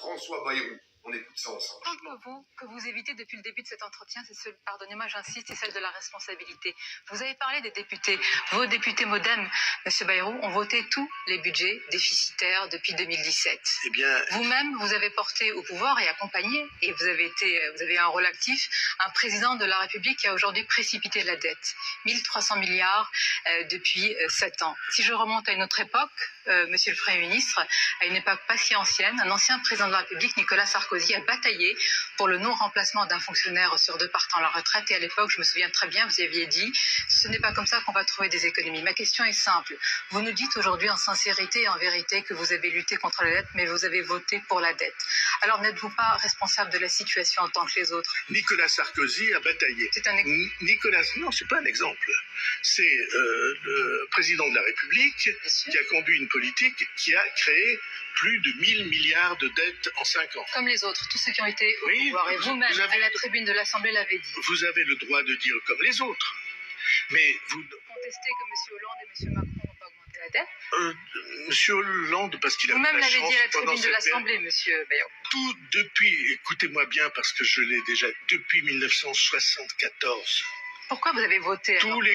François Bayrou. On écoute ça ensemble. Que vous évitez depuis le début de cet entretien, c'est celle, pardonnez-moi, j'insiste, c'est celle de la responsabilité. Vous avez parlé des députés. Vos députés MoDem, M. Bayrou, ont voté tous les budgets déficitaires depuis 2017. Eh bien, vous-même, vous avez porté au pouvoir et accompagné, et vous avez un rôle actif, un président de la République qui a aujourd'hui précipité la dette. 1300 milliards depuis 7 ans. Si je remonte à une autre époque, Monsieur le Premier ministre, à une époque pas si ancienne, un ancien président de la République, Nicolas Sarkozy, a bataillé pour le non-remplacement d'un fonctionnaire sur 2 partant à la retraite. Et à l'époque, je me souviens très bien, vous aviez dit, ce n'est pas comme ça qu'on va trouver des économies. Ma question est simple. Vous nous dites aujourd'hui en sincérité et en vérité que vous avez lutté contre la dette, mais vous avez voté pour la dette. Alors n'êtes-vous pas responsable de la situation en tant que les autres? Nicolas Sarkozy a bataillé. C'est un exemple. Non, c'est pas un exemple. C'est le président de la République qui a conduit une politique qui a créé plus de 1000 milliards de dettes en 5 ans. Comme les autres, tous ceux qui ont été au pouvoir. Et vous-même, à la tribune de l'Assemblée, l'avez dit. Vous avez le droit de dire comme les autres. Mais vous contestez que M. Hollande et M. Macron n'ont pas augmenté la dette? Monsieur Hollande, parce qu'il a vous-même la l'avez chance dit à la tribune de cette l'Assemblée, M. Bayrou. Tout depuis, écoutez-moi bien parce que je l'ai déjà, depuis 1974. Pourquoi vous avez voté Tous les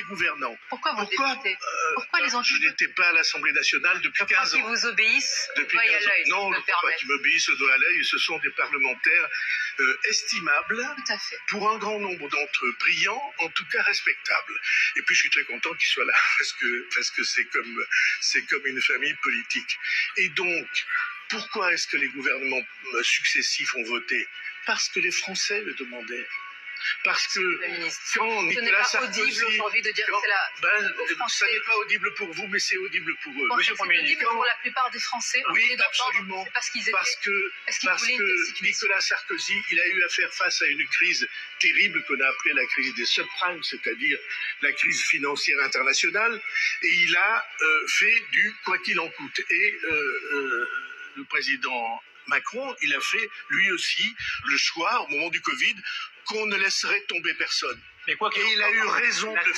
gouvernants. Pourquoi vous votez? Pourquoi les ont Je n'étais pas à l'Assemblée nationale depuis 15 ans. Qui vous obéissent depuis au doigt et à l'œil. Non, je ne crois pas qu'ils m'obéissent au doigt et à l'œil. Ce sont des parlementaires estimables, tout à fait. Pour un grand nombre d'entre eux, brillants, en tout cas respectables. Et puis je suis très content qu'ils soient là, parce que c'est comme une famille politique. Et donc, pourquoi est-ce que les gouvernements successifs ont voté? Parce que les Français le demandaient. Parce que quand Nicolas Sarkozy... Ce n'est pas audible aujourd'hui de dire que c'est la... ça n'est pas audible pour vous, mais c'est audible pour eux. Bon, c'est audible pour la plupart des Français. Oui, absolument. C'est parce qu'ils étaient... Parce que Nicolas Sarkozy, il a eu à faire face à une crise terrible qu'on a appelée la crise des subprimes, c'est-à-dire la crise financière internationale, et il a fait du quoi qu'il en coûte. Et le président Macron, il a fait lui aussi le choix, au moment du Covid, qu'on ne laisserait tomber personne. Et il a eu raison de le faire.